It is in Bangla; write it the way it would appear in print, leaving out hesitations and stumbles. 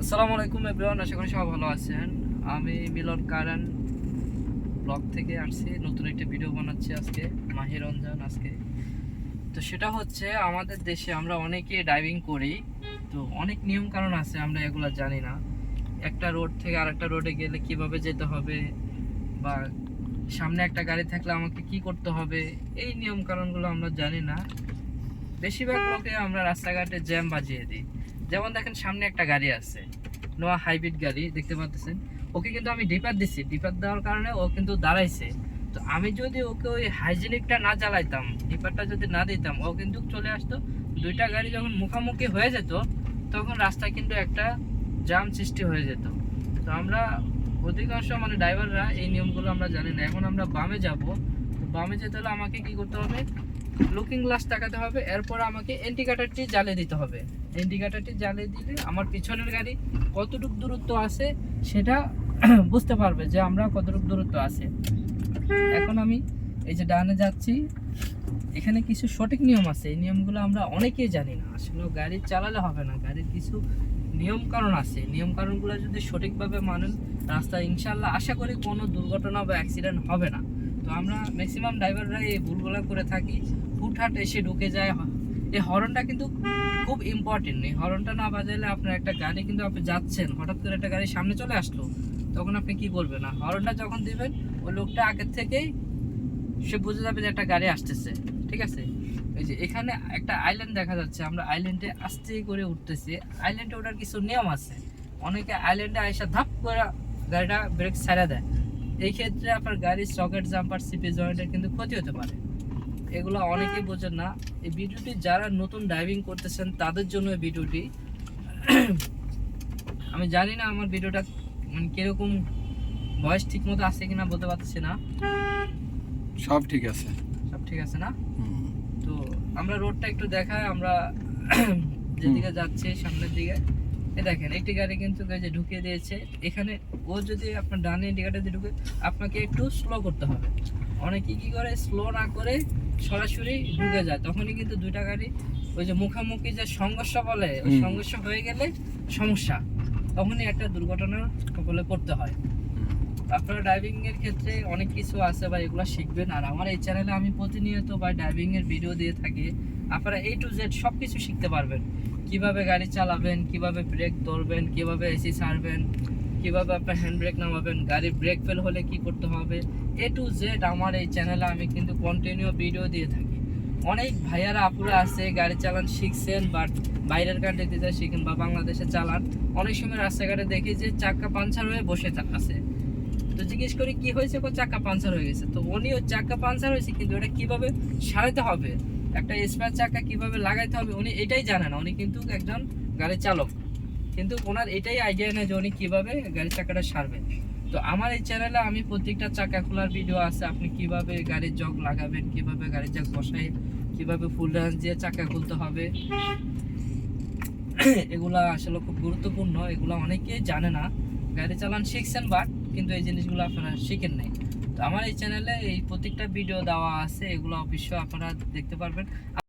আসসালামু আলাইকুম এভরিওয়ান, আশা করি সবাই ভালো আছেন। আমি মিলন কারান ব্লগ থেকে আসছি, নতুন একটা ভিডিও বানাচ্ছি আজকে, মাহি রমজান আজকে। তো সেটা হচ্ছে আমাদের দেশে আমরা অনেকে ড্রাইভিং করি, তো অনেক নিয়ম কানুন আছে, আমরা এগুলো জানি না। একটা রোড থেকে আরেকটা রোডে গেলে কিভাবে যেতে হবে, বা সামনে একটা গাড়ি থাকলে আমাকে কি করতে হবে, এই নিয়ম কানুনগুলো আমরা জানি না। বেশিরভাগ লোকে আমরা রাস্তাঘাটে জ্যাম বাজিয়ে দিই। যেমন দেখেন, সামনে একটা গাড়ি আছে, নোয়া হাইব্রিড গাড়ি দেখতে পাচ্ছেন। ওকে কিন্তু আমি ডিপার দিচ্ছি, ডিপার দেওয়ার কারণে ও কিন্তু দাঁড়াইছে। তো আমি যদি ওকে ওই হাইজেনিকটা না চালাইতাম, ডিপারটা যদি না দিতাম, ও কিন্তু চলে আসতো। দুইটা গাড়ি যখন মুখামুখি হয়ে যেত, তখন রাস্তায় কিন্তু একটা জ্যাম সৃষ্টি হয়ে যেত। তো আমরা অধিকাংশ ড্রাইভাররা এই নিয়মগুলো আমরা জানি না। এখন আমরা বামে যাব, তো বামে যেতে হলে আমাকে কি করতে হবে, লুকিং গ্লাস তাকাতে হবে, এরপর আমাকে ইন্ডিকেটরটি জ্বালিয়ে দিতে হবে। ইন্ডিকেটরটি জ্বালিয়ে দিলে আমার পিছনের গাড়ি কতটুকু দূরত্ব আছে সেটা বুঝতে পারবে যে আমরা কতটুকু দূরত্ব আছে। এখন আমি এই যে ডানে যাচ্ছি, এখানে কিছু সঠিক নিয়ম আছে, এই নিয়মগুলো আমরা অনেকেই জানি না। আসলে গাড়ি চালালে হবে না, গাড়ির কিছু নিয়ম কারণ আছে, নিয়ম কারণগুলো যদি সঠিকভাবে মানেন, রাস্তায় ইনশাল্লাহ আশা করি কোনো দুর্ঘটনা বা অ্যাক্সিডেন্ট হবে না। তো আমরা ম্যাক্সিমাম ড্রাইভাররা এই ভুলগুলো করে থাকি, হুটহাট এসে ঢুকে যায়। এই হর্নটা কিন্তু খুব ইম্পর্টেন্ট, এই হর্নটা না বাজাইলে আপনার একটা গাড়ি কিন্তু আপনি যাচ্ছেন, হঠাৎ করে একটা গাড়ি সামনে চলে আসলো, তখন আপনি কি করবেন না, হর্নটা যখন দিবেন ওই লোকটা আগের থেকেই সে বুঝে যাবে যে একটা গাড়ি আসতেছে। ঠিক আছে, এই যে এখানে একটা আইল্যান্ড দেখা যাচ্ছে, আমরা আইল্যান্ডে আস্তে করে উঠতেছি। আইল্যান্ডে ওঠার কিছু নিয়ম আছে, অনেকে আইল্যান্ডে আইসা ধাপ করে গাড়িটা ব্রেক ছাড়া দেয়। এই ক্ষেত্রে আপনার গাড়ির সকেট জাম্পার সিপি জয়েন্টের কিন্তু ক্ষতি হতে পারে। এগুলো অনেকেই বোঝেন না। এই ভিডিওটি যারা নতুন ড্রাইভিং করতেছেন তাদের জন্য এই ভিডিওটি। আমি জানি না আমার ভিডিওটা কিরকম ভয়েস ঠিক মতো আছে কিনা বলতে পারতেছি না। সব ঠিক আছে, সব ঠিক আছে না? তো আমরা রোডটা একটু দেখাই, আমরা যেদিকে যাচ্ছি সামনের দিকে, এ দেখেন একটি গাড়ি কিন্তু যে ঢুকিয়ে দিয়েছে এখানে। ও যদি আপনার ডানে ইন্ডিকেটর দিয়ে ঢুকে, আপনাকে একটু স্লো করতে হবে। অনেকে কি করে, স্লো না করে সরাসরি ঢুকে যায়, তখনই কিন্তু দুইটা গাড়ি ওই যে মুখামুখি যে সংঘর্ষ বলে, ওই সংঘর্ষ হয়ে গেলে সমস্যা, তখনই একটা দুর্ঘটনার কবলে পড়তে হয়। আপনারা ড্রাইভিং এর ক্ষেত্রে অনেক কিছু আছে বা এগুলো শিখবেন। আর আমার এই চ্যানেলে আমি প্রতিনিয়ত বা ড্রাইভিং এর ভিডিও দিয়ে থাকি, আপনারা A to Z সব কিছু শিখতে পারবেন। কিভাবে গাড়ি চালাবেন, কিভাবে ব্রেক ধরবেন, কিভাবে এসি ছাড়বেন, কিভাবে আপনার হ্যান্ড ব্রেক নামাবেন, গাড়ির ব্রেক ফেল হলে কি করতে হবে, A to Z আমার এই চ্যানেলে আমি কিন্তু কন্টিনিউ ভিডিও দিয়ে থাকি। অনেক ভাইয়ারা আপুরা আছে গাড়ি চালান শিখছেন, বাট বাইরের কান্ট্রিতে যা শিখেন বা বাংলাদেশে চালান, অনেক সময় রাস্তাঘাটে দেখি যে চাক্কা পাঞ্চার হয়ে বসে আছে। তো জিজ্ঞেস করি কি হয়েছে, চাক্কা পাঞ্চার হয়ে গেছে। তো উনি ওই চাক্কা পাঞ্চার হয়েছে, কিন্তু এটা কিভাবে সারাইতে হবে, একটা স্পেয়ার চাক্কা কিভাবে লাগাইতে হবে, উনি এটাই জানে না। উনি কিন্তু একজন গাড়ি চালক, কিন্তু ওনার এটাই আইডিয়া নেই যে উনি কিভাবে গাড়ির চাকাটা সারবে। তো আমার এই চ্যানেলে আমি প্রত্যেকটা চাকা খোলার ভিডিও আছে, আপনি কিভাবে গাড়ির জগ লাগাবেন, কিভাবে গাড়ির জগ বসাই, কিভাবে ফুল রেঞ্জ দিয়ে চাকা খুলতে হবে, এগুলা আসলে খুব গুরুত্বপূর্ণ। এগুলো অনেকেই জানে না, গাড়ি চালান শিখছেন বাট কিন্তু এই জিনিসগুলো আপনারা শিখেন নাই। তো আমার এই চ্যানেলে এই প্রত্যেকটা ভিডিও দেওয়া আছে, এগুলো অবশ্যই আপনারা দেখতে পারবেন।